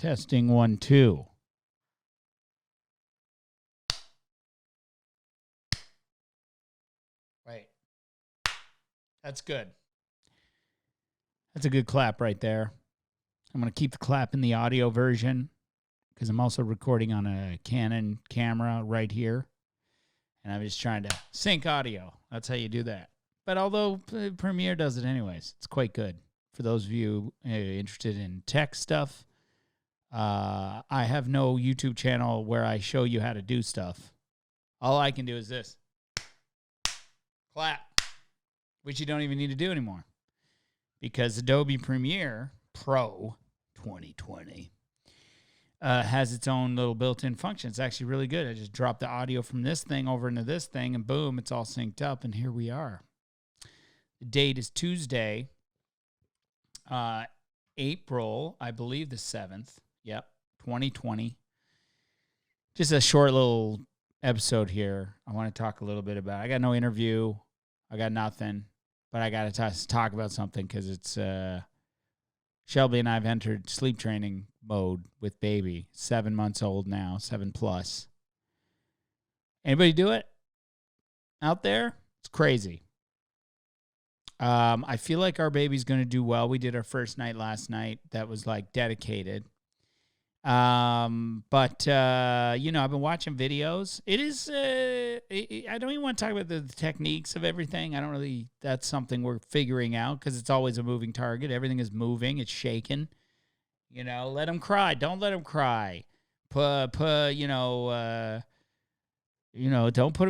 Testing 1, 2. Right. That's good. That's a good clap right there. I'm going to keep the clap in the audio version because I'm also recording on a Canon camera right here. And I'm just trying to sync audio. That's how you do that. But although Premiere does it anyways, it's quite good. For those of you interested in tech stuff, I have no YouTube channel where I show you how to do stuff. All I can do is this. Clap. Which you don't even need to do anymore. Because Adobe Premiere Pro 2020 has its own little built-in function. It's actually really good. I just drop the audio from this thing over into this thing, and boom, it's all synced up, and here we are. The date is Tuesday, April, I believe the 7th. Yep, 2020. Just a short little episode here. I want to talk a little bit about. I got no interview. I got nothing, but I got to talk about something because it's Shelby and I have entered sleep training mode with baby. 7 months old now, 7+. Anybody do it out there? It's crazy. I feel like our baby's going to do well. We did our first night last night. That was like dedicated. But I've been watching videos. It is, I don't even want to talk about the techniques of everything. That's something we're figuring out because it's always a moving target. Everything is moving. It's shaking. Let them cry. Don't let them cry. Don't put them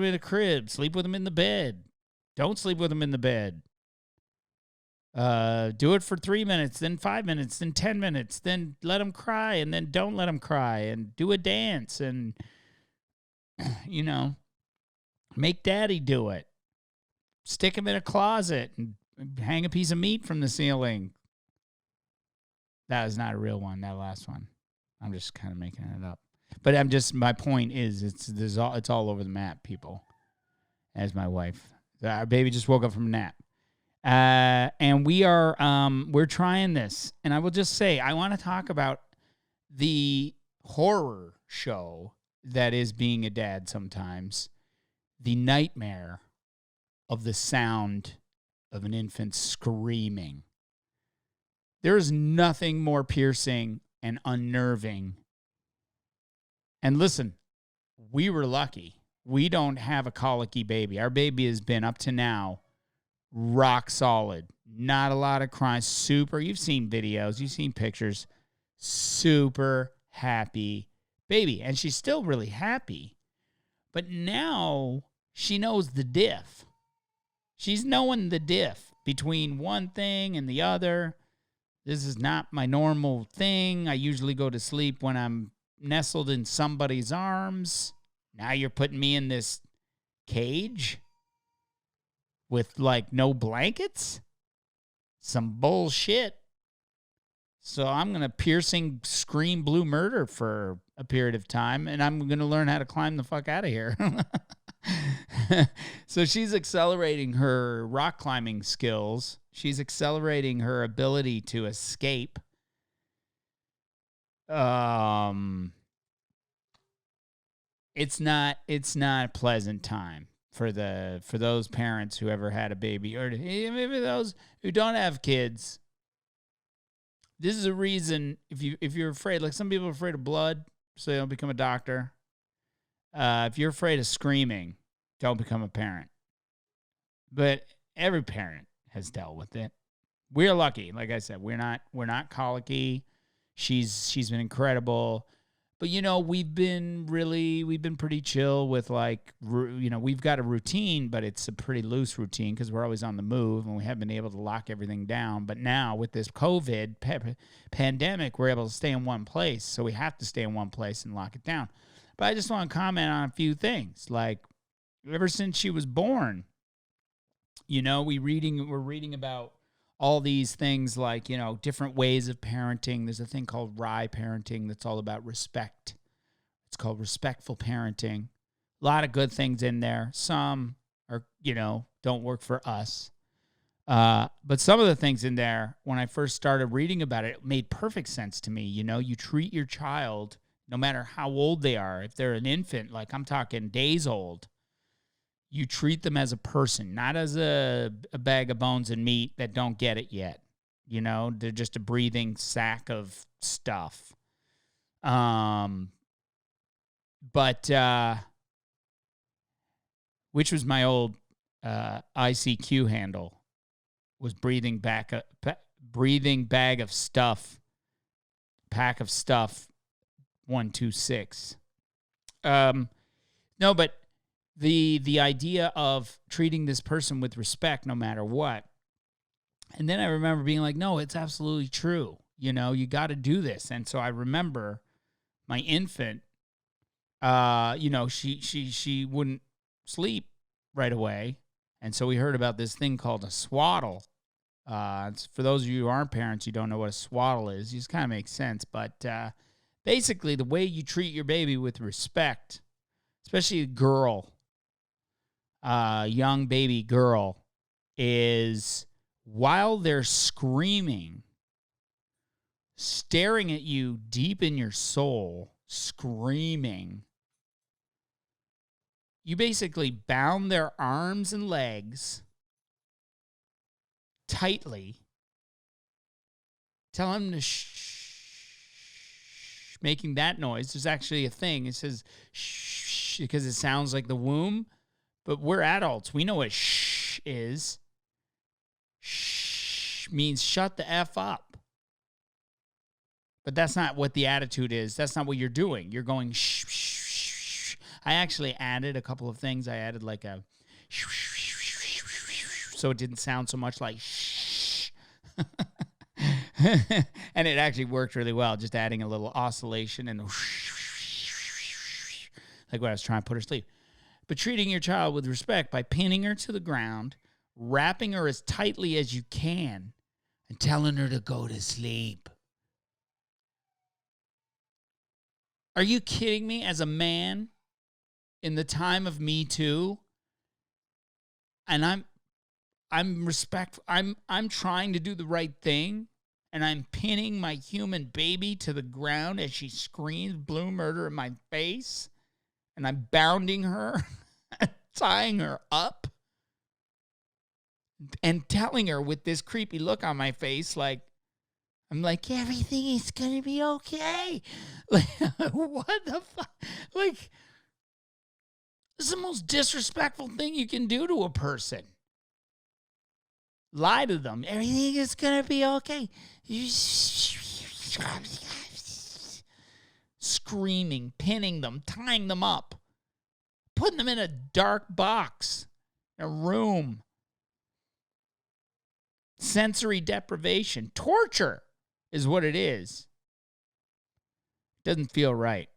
in a crib. Sleep with them in the bed. Don't sleep with them in the bed. Do it for 3 minutes, then 5 minutes, then 10 minutes, then let them cry, and then don't let them cry, and do a dance, and, make daddy do it. Stick him in a closet and hang a piece of meat from the ceiling. That is not a real one, that last one. I'm just kind of making it up. But my point is, it's all over the map, people. As my wife. Our baby just woke up from a nap. And we're trying this. And I will just say, I want to talk about the horror show that is being a dad sometimes. The nightmare of the sound of an infant screaming. There is nothing more piercing and unnerving. And listen, we were lucky. We don't have a colicky baby. Our baby has been, up to now, rock solid. Not a lot of crying. You've seen videos. You've seen pictures. Super happy baby. And she's still really happy. But now she knows the diff. She's knowing the diff between one thing and the other. This is not my normal thing. I usually go to sleep when I'm nestled in somebody's arms. Now you're putting me in this cage with, no blankets? Some bullshit. So I'm going to piercing scream blue murder for a period of time, and I'm going to learn how to climb the fuck out of here. So she's accelerating her rock climbing skills. She's accelerating her ability to escape. It's not a pleasant time for those parents who ever had a baby, or maybe those who don't have kids. This is a reason, if you're afraid, like some people are afraid of blood, so they don't become a doctor. If you're afraid of screaming, don't become a parent. But every parent has dealt with it. We're lucky. Like I said, we're not colicky. She's been incredible. But, we've been pretty chill with, we've got a routine, but it's a pretty loose routine because we're always on the move and we haven't been able to lock everything down. But now with this COVID pandemic, we're able to stay in one place. So we have to stay in one place and lock it down. But I just want to comment on a few things. Like, ever since she was born, we're reading about all these things like, different ways of parenting. There's a thing called RIE parenting that's all about respect. It's called respectful parenting. A lot of good things in there. Some are, don't work for us. But some of the things in there, when I first started reading about it, it made perfect sense to me. You know, you treat your child, no matter how old they are. If they're an infant, like I'm talking days old, you treat them as a person, not as a bag of bones and meat that don't get it yet. You know, they're just a breathing sack of stuff. But which was my old ICQ handle, was breathing bag of stuff, pack of stuff, 126. No, but the idea of treating this person with respect no matter what. And then I remember being like, no, it's absolutely true. You know, you got to do this. And so I remember my infant, you know, she wouldn't sleep right away. And so we heard about this thing called a swaddle. For those of you who aren't parents, you don't know what a swaddle is. It just kind of makes sense. But basically, the way you treat your baby with respect, especially a girl, young baby girl, is while they're screaming, staring at you deep in your soul, screaming, you basically bound their arms and legs tightly, tell them to shh, making that noise. There's actually a thing. It says shh because it sounds like the womb, but we're adults. We know what shh is. Shh means shut the F up. But that's not what the attitude is. That's not what you're doing. You're going shh, shh, shh. I actually added a couple of things. I added like a shh, shh, shh, shh, so it didn't sound so much like shh. And it actually worked really well, just adding a little oscillation and like when I was trying to put her to sleep. But treating your child with respect by pinning her to the ground, wrapping her as tightly as you can, and telling her to go to sleep. Are you kidding me? As a man, in the time of Me Too, and I'm respectful. I'm trying to do the right thing, and I'm pinning my human baby to the ground as she screams blue murder in my face, and I'm bounding her, tying her up, and telling her with this creepy look on my face, like, I'm like, everything is going to be okay. Like, what the fuck? Like, this is the most disrespectful thing you can do to a person. Lie to them. Everything is going to be okay. Screaming, pinning them, tying them up, putting them in a dark box, a room. Sensory deprivation. Torture is what it is. Doesn't feel right.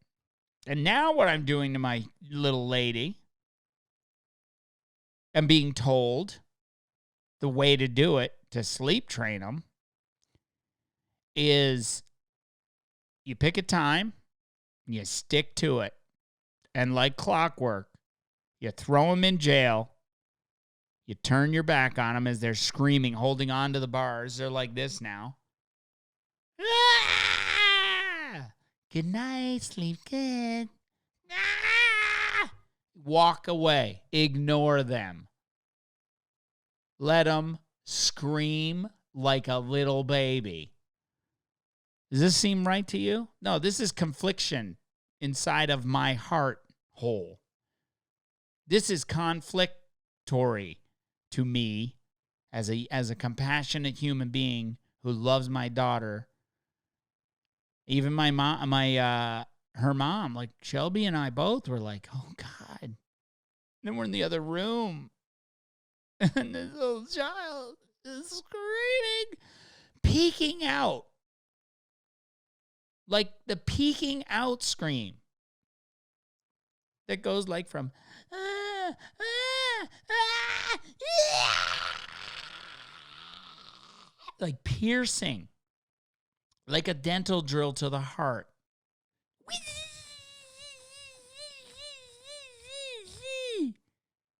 And now what I'm doing to my little lady, I'm being told the way to do it, to sleep train them, is you pick a time, you stick to it, and like clockwork, you throw them in jail, you turn your back on them as they're screaming, holding on to the bars. They're like this now. Ah! Good night, sleep good. Ah! Walk away. Ignore them. Let them scream like a little baby. Does this seem right to you? No, this is confliction inside of my heart hole. This is conflictory to me as a compassionate human being who loves my daughter. Even my mom, her mom, like Shelby and I both were like, oh God. And then we're in the other room. And this little child is screaming, peeking out. Like the peeking out scream. That goes like from, like piercing. Like a dental drill to the heart.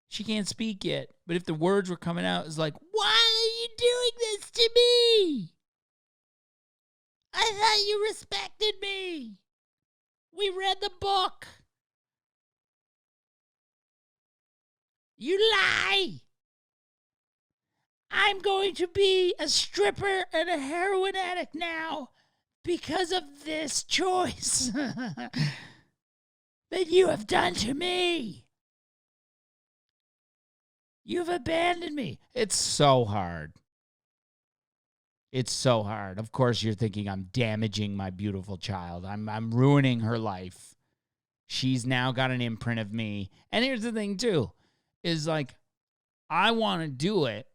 She can't speak yet, but if the words were coming out, it's like, why are you to me. I thought you respected me. We read the book. You lie. I'm going to be a stripper and a heroin addict now because of this choice that you have done to me. You've abandoned me. It's so hard. It's so hard. Of course, you're thinking I'm damaging my beautiful child. I'm ruining her life. She's now got an imprint of me. And here's the thing, too, is like, I want to do it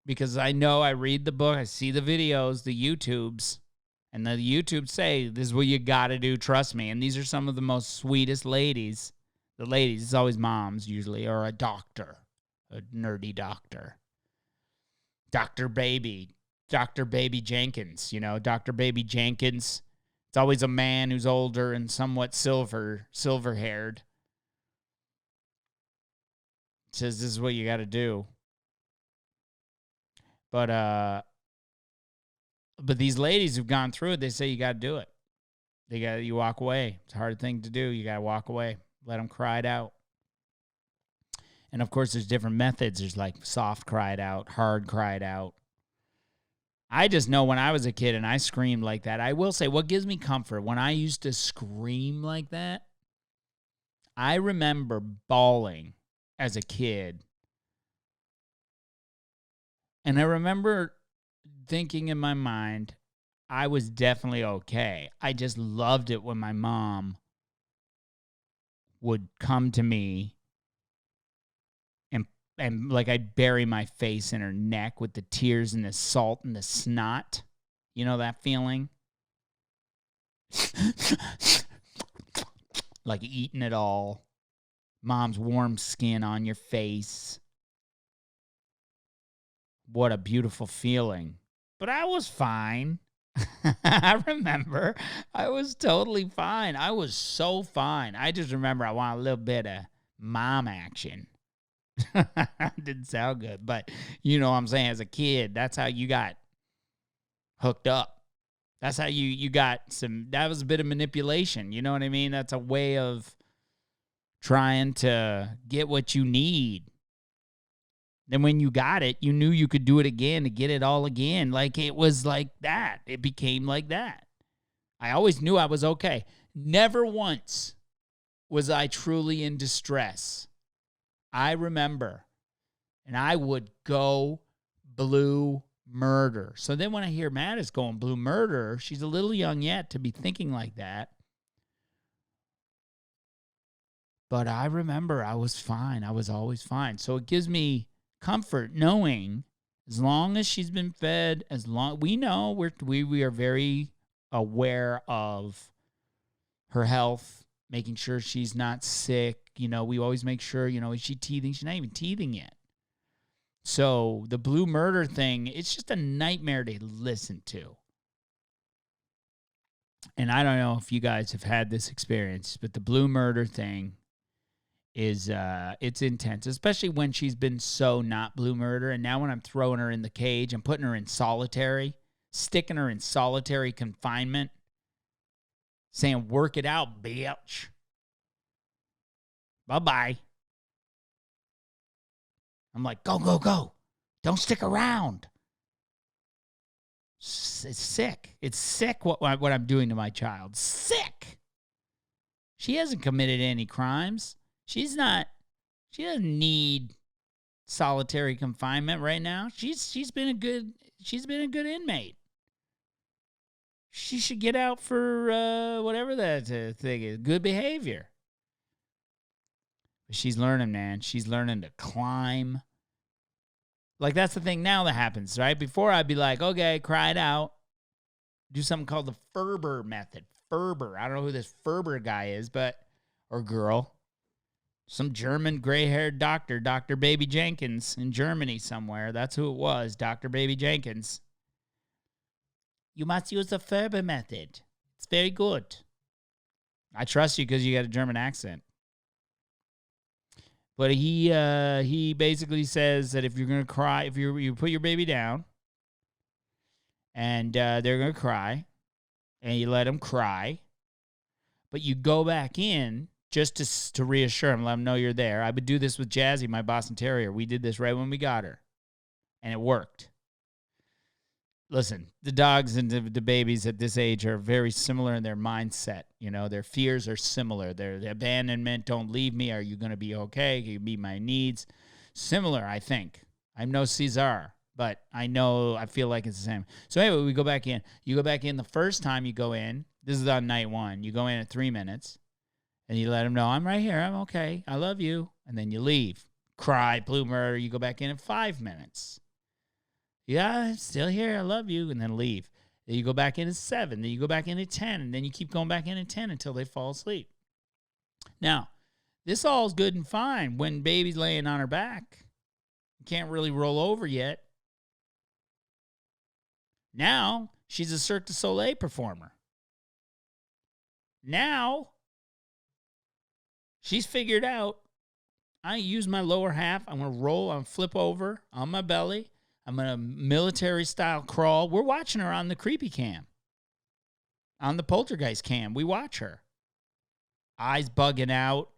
because I know I read the book, I see the videos, the YouTubes, and the YouTubes say, this is what you got to do, trust me. And these are some of the most sweetest ladies. The ladies, it's always moms usually, or a doctor, a nerdy doctor. Dr. Baby Jenkins, Dr. Baby Jenkins. It's always a man who's older and somewhat silver-haired. Says this is what you got to do. But these ladies who've gone through it, they say you got to do it. You walk away. It's a hard thing to do. You got to walk away. Let them cry it out. And of course, there's different methods. There's like soft cry it out, hard cry it out. I just know when I was a kid and I screamed like that, I will say what gives me comfort, when I used to scream like that, I remember bawling as a kid. And I remember thinking in my mind, I was definitely okay. I just loved it when my mom would come to me and like I'd bury my face in her neck with the tears and the salt and the snot. You know that feeling? Like eating it all. Mom's warm skin on your face. What a beautiful feeling. But I was fine. I remember I was totally fine. I was so fine. I just remember I want a little bit of mom action. Didn't sound good, but you know what I'm saying, as a kid, that's how you got hooked up. That's how you got that was a bit of manipulation, you know what I mean? That's a way of trying to get what you need. Then when you got it, you knew you could do it again to get it all again. Like it was like that. It became like that. I always knew I was okay. Never once was I truly in distress. I remember, and I would go blue murder. So then when I hear Matt is going blue murder, she's a little young yet to be thinking like that. But I remember I was fine. I was always fine. So it gives me comfort knowing as long as she's been fed, we know we are very aware of her health, making sure she's not sick. We always make sure, is she teething? She's not even teething yet. So the blue murder thing, it's just a nightmare to listen to. And I don't know if you guys have had this experience, but the blue murder thing is, it's intense, especially when she's been so not blue murder. And now when I'm throwing her in the cage, I'm putting her in solitary, sticking her in solitary confinement, saying, work it out, bitch. Bye-bye. I'm like, go, go, go. Don't stick around. It's sick. It's sick what I'm doing to my child. Sick. She hasn't committed any crimes. She doesn't need solitary confinement right now. She's been a good inmate. She should get out for whatever that thing is, good behavior. But she's learning, man. She's learning to climb. Like, that's the thing now that happens, right? Before, I'd be like, okay, cry it out. Do something called the Ferber method. Ferber. I don't know who this Ferber guy is, or girl. Some German gray-haired doctor, Dr. Baby Jenkins in Germany somewhere. That's who it was, Dr. Baby Jenkins. You must use the Ferber method. It's very good. I trust you because you got a German accent. But he basically says that if you're going to cry, if you put your baby down and they're going to cry, and you let them cry, but you go back in just to reassure them, let them know you're there. I would do this with Jazzy, my Boston Terrier. We did this right when we got her, and it worked. Listen, the dogs and the babies at this age are very similar in their mindset. You know, their fears are similar. Their abandonment, don't leave me. Are you going to be okay? Can you meet my needs? Similar, I think. I'm no Caesar, but I feel like it's the same. So anyway, we go back in. You go back in the first time you go in. This is on night 1. You go in at 3 minutes, and you let them know, I'm right here. I'm okay. I love you. And then you leave. Cry, blue murder. You go back in at 5 minutes. Yeah, I'm still here. I love you. And then leave. Then you go back in at 7. Then you go back in at 10. And then you keep going back in at 10 until they fall asleep. Now, this all is good and fine when baby's laying on her back. You can't really roll over yet. Now, she's a Cirque du Soleil performer. Now, she's figured out, I use my lower half. I'm going to roll. I'm going to flip over on my belly. I'm going to military-style crawl. We're watching her on the creepy cam. On the poltergeist cam, we watch her. Eyes bugging out.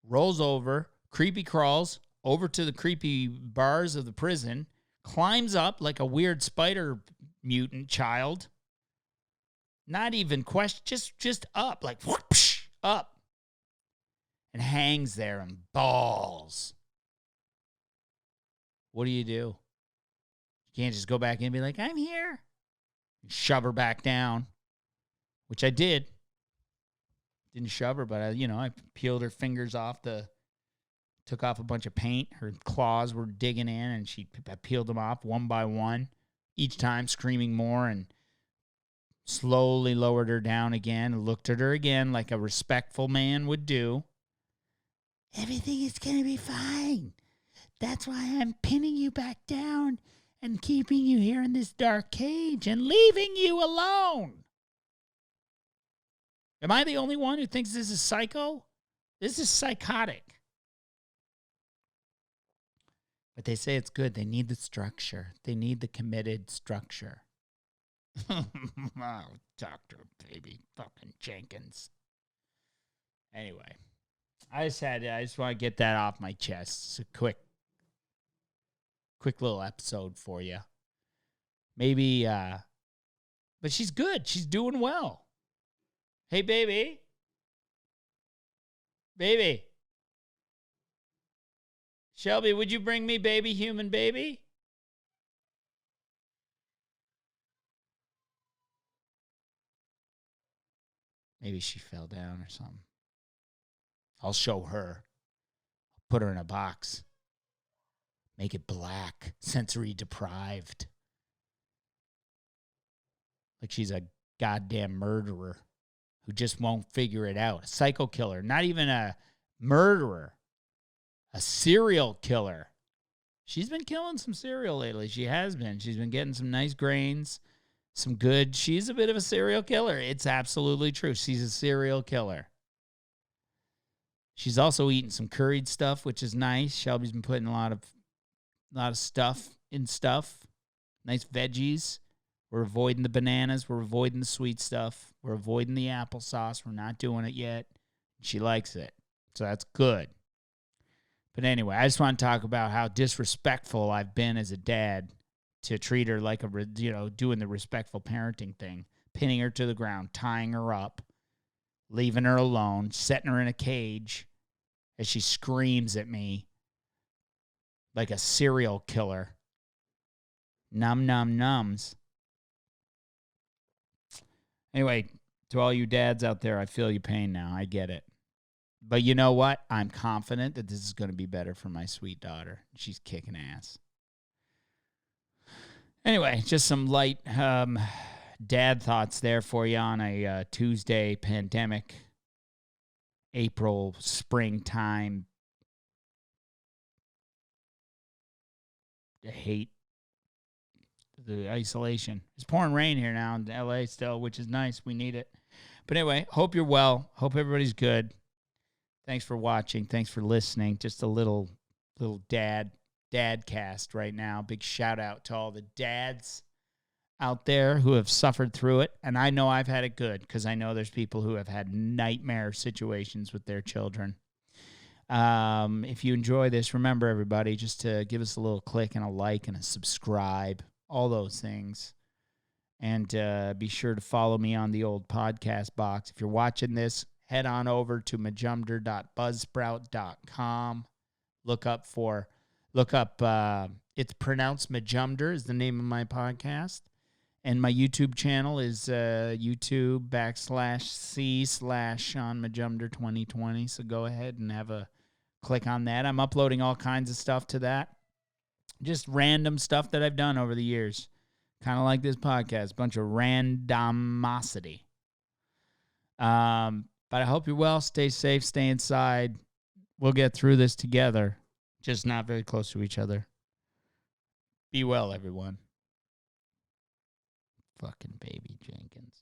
Rolls over. Creepy crawls over to the creepy bars of the prison. Climbs up like a weird spider mutant child. Not even question, just up. Like, whoosh, up. And hangs there and bawls. What do? You can't just go back in and be like, I'm here. And shove her back down, which I did. Didn't shove her, but I peeled her fingers off took off a bunch of paint. Her claws were digging in, and I peeled them off one by one, each time screaming more, and slowly lowered her down again, looked at her again like a respectful man would do. Everything is going to be fine. That's why I'm pinning you back down and keeping you here in this dark cage and leaving you alone. Am I the only one who thinks this is psycho? This is psychotic. But they say it's good. They need the structure. They need the committed structure. Oh, Dr. Baby fucking Jenkins. Anyway, I just want to get that off my chest. It's a quick little episode for you. Maybe, but she's good. She's doing well. Hey, baby. Baby. Shelby, would you bring me baby, human baby? Maybe she fell down or something. I'll show her. Put her in a box. Make it black. Sensory deprived. Like she's a goddamn murderer who just won't figure it out. A psycho killer. Not even a murderer. A serial killer. She's been killing some cereal lately. She has been. She's been getting some nice grains. Some good. She's a bit of a serial killer. It's absolutely true. She's a serial killer. She's also eating some curried stuff, which is nice. Shelby's been putting a lot of stuff in stuff. Nice veggies. We're avoiding the bananas. We're avoiding the sweet stuff. We're avoiding the applesauce. We're not doing it yet. She likes it. So that's good. But anyway, I just want to talk about how disrespectful I've been as a dad to treat her like doing the respectful parenting thing, pinning her to the ground, tying her up, leaving her alone, setting her in a cage as she screams at me like a serial killer. Num, num, nums. Anyway, to all you dads out there, I feel your pain now. I get it. But you know what? I'm confident that this is going to be better for my sweet daughter. She's kicking ass. Anyway, just some light dad thoughts there for you on a Tuesday pandemic, April, springtime. I hate the isolation. It's pouring rain here now in LA still, which is nice. We need it. But anyway, hope you're well. Hope everybody's good. Thanks for watching. Thanks for listening. Just a little dad cast right now. Big shout out to all the dads out there who have suffered through it. And I know I've had it good because I know there's people who have had nightmare situations with their children. If you enjoy this, remember, everybody, just to give us a little click and a like and a subscribe, all those things. And be sure to follow me on the old podcast box. If you're watching this, head on over to majumder.buzzsprout.com. Look up, it's pronounced Majumder is the name of my podcast. And my YouTube channel is YouTube.com/C/Sean Majumder 2020. So go ahead and have a click on that. I'm uploading all kinds of stuff to that. Just random stuff that I've done over the years. Kind of like this podcast. Bunch of randomosity. But I hope you're well. Stay safe. Stay inside. We'll get through this together. Just not very close to each other. Be well, everyone. Fucking baby Jenkins.